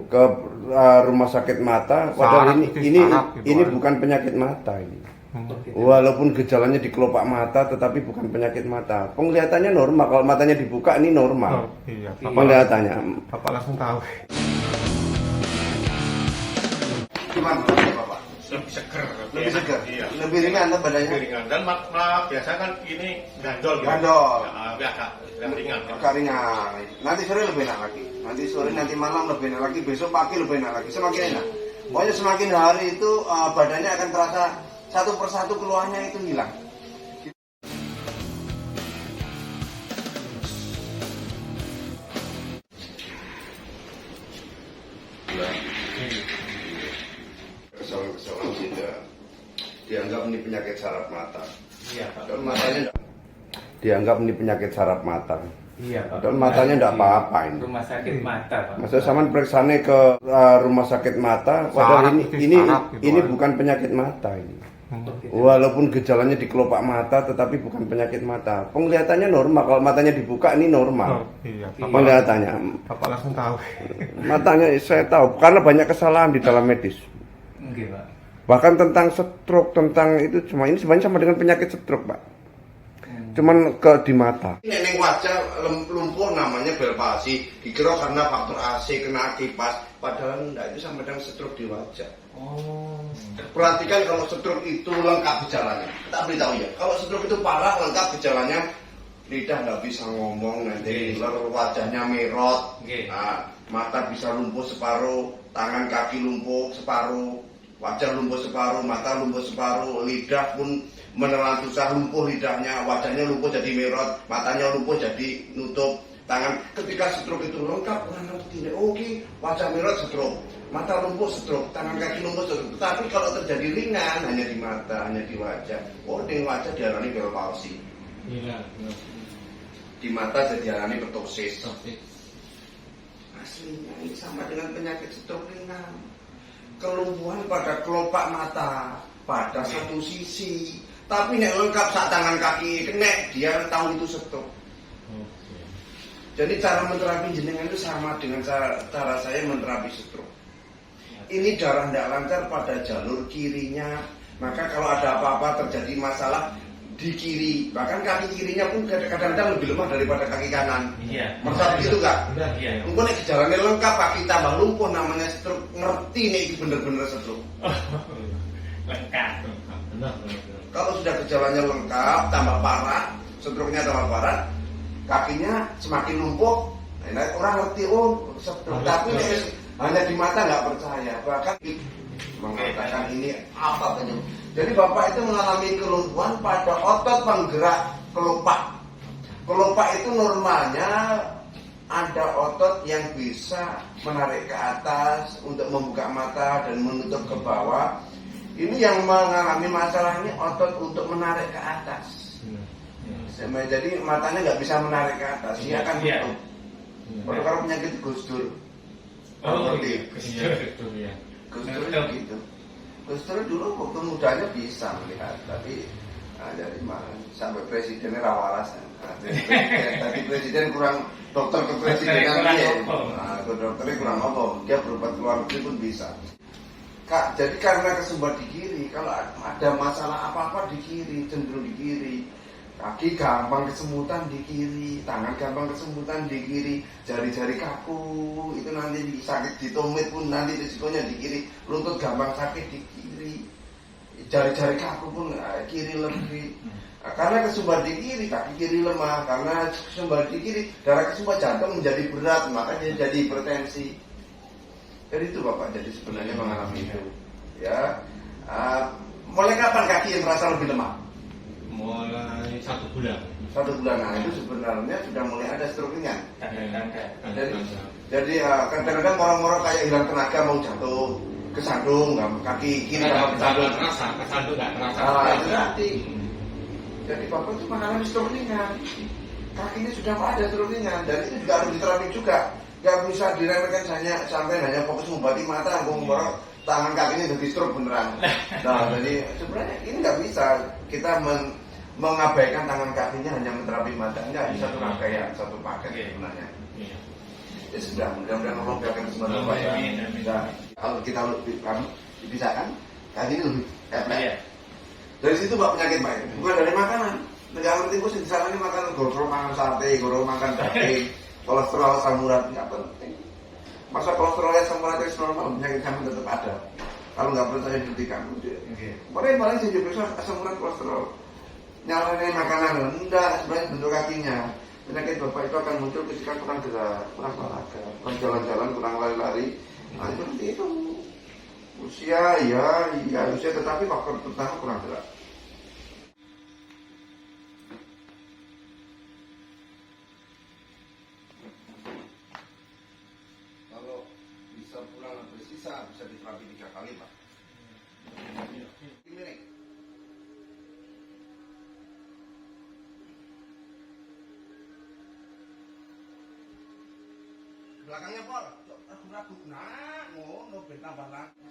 ke rumah sakit mata. Padahal ini bukan penyakit mata ini. Walaupun gejalanya di kelopak mata, tetapi bukan penyakit mata. Penglihatannya normal. Kalau matanya dibuka ini normal. Iya, penglihatannya. Bapak langsung tahu. Gimana Bapak? Lebih seger. Lebih seger. Iya. Lebih ringan tuh badannya. Lebih ringan. Dan biasa kan ini gandol. Gitu. Gandol. Ya, agak ringan. Agak ringan. Nanti sore lebih enak lagi. Nanti sore, nanti malam lebih enak lagi. Besok pagi lebih enak lagi. Semakin enak. Pokoknya semakin hari itu badannya akan terasa satu persatu keluarnya itu hilang. Kesalahan tidak dianggap ini penyakit saraf mata. Iya, Pak. Dan matanya dianggap ini penyakit saraf mata. Iya, Pak. Dan matanya tidak apa-apa ini. Rumah sakit mata, Pak. Maksudnya sama periksanya ke rumah sakit mata, padahal ini bukan penyakit mata ini. Walaupun gejalanya di kelopak mata, tetapi bukan penyakit mata. Penglihatannya normal. Kalau matanya dibuka ini normal. Iya, penglihatannya. Bapak langsung tahu. Matanya saya tahu karena banyak kesalahan di dalam medis. Oke, Pak. Bahkan tentang stroke, tentang itu cuma ini sebenarnya sama dengan penyakit stroke, Pak. Cuman di mata. Ini wajah lumpuh namanya bel palsi. Dikira karena faktor AC kena kipas, padahal enggak, itu sama dengan stroke di wajah. Oh. Perhatikan kalau stroke itu lengkap gejalanya. Tak beritahu ya. Kalau stroke itu parah lengkap gejalanya, lidah nggak bisa ngomong, nanti wajahnya merot, nah, mata bisa lumpuh separuh, tangan kaki lumpuh separuh, wajah lumpuh separuh, mata lumpuh separuh, lidah pun menelan susah, lumpuh lidahnya, wajahnya lumpuh jadi merot, matanya lumpuh jadi nutup, tangan. Ketika stroke itu lengkap, orang ngerti, oke, wajah merot stroke, mata lumpuh stroke, tangan kaki lumpuh stroke. Tapi kalau terjadi ringan hanya di mata, hanya di wajah, di wajah diarani bel palsi. Iya. Di mata jadi diarani pertosis. Aslinya ini sama dengan penyakit stroke ringan. Kelumpuhan pada kelopak mata pada satu sisi. Tapi nek lengkap sak tangan kaki kena, dia tahu itu stroke. Jadi cara menterapi jenengan itu sama dengan cara saya menterapi stroke. Ini darah tidak lancar pada jalur kirinya, maka kalau ada apa-apa terjadi masalah di kiri, bahkan kaki kirinya pun kadang-kadang lebih lemah daripada kaki kanan. Iya. Merasa begitu nggak? Iya. Mungkin nek gejalanya lengkap, kaki tambah lumpuh namanya stroke. Ngerti nih itu bener-bener stroke. Lengkap. Benar. Kalau sudah gejalanya lengkap, tambah parah, stroke-nya tambah parah, kakinya semakin lumpuh, nah, orang ngerti stroke. Tapi hanya di mata nggak percaya, bahkan mengatakan ini apa penyebab. Jadi bapak itu mengalami kelumpuhan pada otot penggerak kelopak. Kelopak itu normalnya ada otot yang bisa menarik ke atas untuk membuka mata dan menutup ke bawah. Ini yang mengalami masalah ini otot untuk menarik ke atas. Jadi matanya nggak bisa menarik ke atas, dia akan tutup. Kalau penyakit Gus Dur. Gus Dur gitu. Gus Dur dulu waktu mudanya bisa melihat, tapi dari mana sampai presidennya rawalas. Tadi presiden kurang dokter kepresidenan dia. Dokternya kurang apa? Dia berobat keluar negeri pun bisa. Kak, jadi karena kesumbat di kiri, kalau ada masalah apa-apa di kiri, cenderung di kiri. Kaki gampang kesemutan di kiri, tangan gampang kesemutan di kiri, jari-jari kaku, itu nanti sakit di tumit pun nanti risikonya di kiri, lutut gampang sakit di kiri, jari-jari kaku pun kiri lebih. Karena kesumbat di kiri, kaki kiri lemah, karena kesumbat di kiri, darah kesumbat jantung menjadi berat, makanya jadi hipertensi. Jadi itu Bapak, jadi sebenarnya mengalami itu. Ya, mulai kapan kaki yang merasa lebih lemah? Mulai 1 bulan. 1 bulan, nah itu sebenarnya sudah mulai ada stroke ringan. Jadi kadang-kadang orang-orang kayak hilang tenaga mau jatuh kesandung, kaki kiri sama kesandung. Kesandung nggak terasa. Itu nanti. Jadi Bapak itu mengalami stroke ringan. Kakinya sudah ada stroke ringan, dan itu juga harus diterapi juga. Gak bisa diremehkan sampai hanya fokus mengobati mata, ngomong tangan kakinya jadi stroke beneran. Nah, jadi sebenarnya ini nggak bisa kita mengabaikan tangan kakinya hanya menterapi mata. Nggak bisa satu rangkaian, satu paket sebenarnya. Ya sudah, mudah-mudahan Allah biarkan semua terbaik. Amin, amin. Nah, kalau kita dipisahkan, kaki ini lebih kayak Iya. dari situ Pak penyakit Pak, bukan dari makanan. Negara ngerti gue di sana ini makan gorong makan sate, gorong makan daging, kolesterol asam urat nggak penting. Masa kolesterolnya asam uratnya normal, penyakit kami tetap ada. Kalau nggak percaya buktikan. Mereka paling sih juga asam urat kolesterol. Nyalain makanan, enggak sebenarnya bentuk kakinya. Penyakit bapak itu akan muncul ketika kurang gerak, kurang olahraga, kurang jalan-jalan, kurang lari-lari. Nah seperti itu. Usia, ya usia, tetapi faktor pertama kurang gerak. Kalau bisa pulang bersisa, bisa diterapi 3 kali Pak. Ini nih. Belakangnya Pol, ragu-ragu. Nah, ngono ben tambah lagi.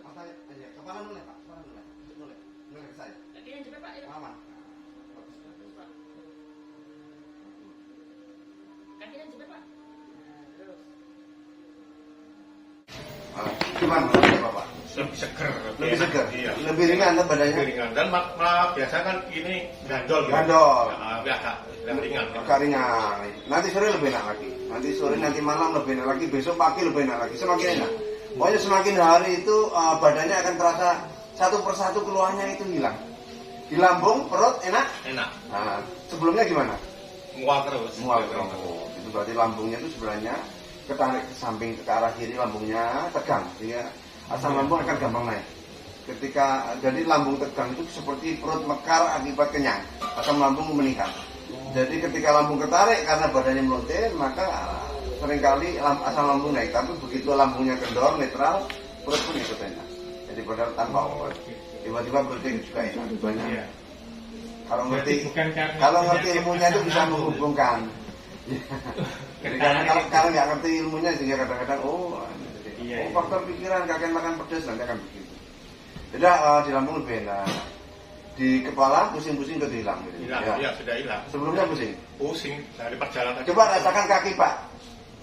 Matanya aja, kepala noleh Pak, kepala noleh. Noleh ke saya. Aman. Gimana Bapak? Lebih seger. Lebih segar? Iya. Lebih ringan kan badannya? Lebih ringan. Dan malah biasa kan ini gandol gitu. Gandol. Ya, agak ringan. Agak ringan. Nanti sore lebih enak lagi. Nanti sore, nanti malam lebih enak lagi. Besok pagi lebih enak lagi. Semakin enak. Pokoknya semakin hari itu badannya akan terasa satu persatu keluarnya itu hilang. Di lambung, perut enak. Enak. Nah, sebelumnya gimana? Mual terus. Mual terus. Itu berarti lambungnya itu sebenarnya ketarik ke samping ke arah kiri, lambungnya tegang, sehingga asam lambung akan gampang naik. Ketika jadi lambung tegang itu seperti perut mekar akibat kenyang, asam lambung meningkat. Jadi ketika lambung ketarik karena badannya melonte, maka seringkali asam lambung naik. Tapi begitu lambungnya kendor, netral, perut pun ikut enak. Jadi padahal tanpa obat, tiba-tiba perutnya juga enak. Banyak. Iya. Kalau Berarti ngerti, bukan karena kalau ngerti penyakit ilmunya itu bisa asam lambung. menghubungkan. Jadi kalau nggak ngerti ilmunya sehingga kadang-kadang Iya, iya. faktor pikiran kakek makan pedas nanti akan begitu. Jadi di lambung lebih enak. Di kepala pusing-pusing itu hilang. Gitu. Hilang, Ya. iya sudah hilang. Sebelumnya pusing. Pusing dari perjalanan. Coba rasakan kaki Pak.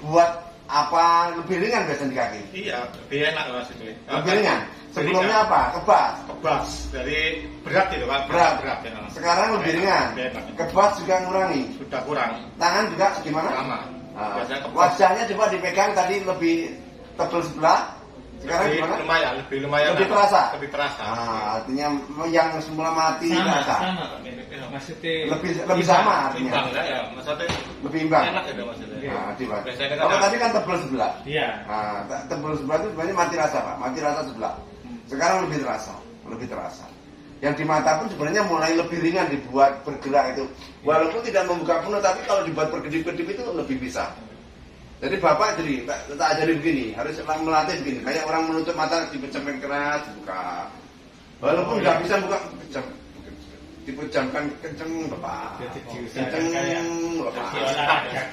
Buat apa lebih ringan biasanya di kaki? Iya, lebih enak mas itu. Lebih ringan. Sebelumnya apa? Kebas. Kebas dari berat itu kan. Berat. ya. Sekarang lebih ringan. Lebih enak. Kebas juga ngurangi. Sudah kurang. Tangan juga gimana? Sama. Nah, Biasanya kebas. wajahnya coba dipegang tadi lebih tebal sebelah. Sekarang lebih gimana? lumayan, Lebih terasa? Lebih terasa. Nah, artinya yang semula mati Sama rasa. Pak. Maksudnya Lebih sama artinya. Imbang enggak ya? Maksudnya Lebih imbang. enak itu maksudnya. Nah, Dimas. Biasanya kita Kalau kan- tadi kan tebal sebelah. Iya. Nah, tebal sebelah itu sebenarnya mati rasa Pak, mati rasa sebelah. Sekarang lebih terasa, lebih terasa. Yang di mata pun sebenarnya mulai lebih ringan dibuat bergerak itu. Walaupun tidak membuka penuh, tapi kalau dibuat berkedip-kedip itu lebih bisa. Jadi bapak jadi tak ajari begini, harus melatih begini. Kayak orang menutup mata dipejamkan keras, dibuka. Walaupun nggak bisa buka, dipejamkan kenceng bapak. Jadi Kenceng diusahakan kayak bapak. kasih olahraga.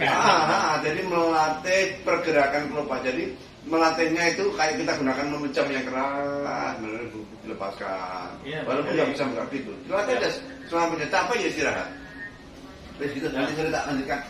Jadi melatih pergerakan kelopak. Jadi melatihnya itu kayak kita gunakan memejam yang keras, dilepaskan. Iya, Walaupun betul. nggak bisa buka pintu. Dilatih aja selama capek ya istirahat. Terus gitu nanti saya tak lanjutkan.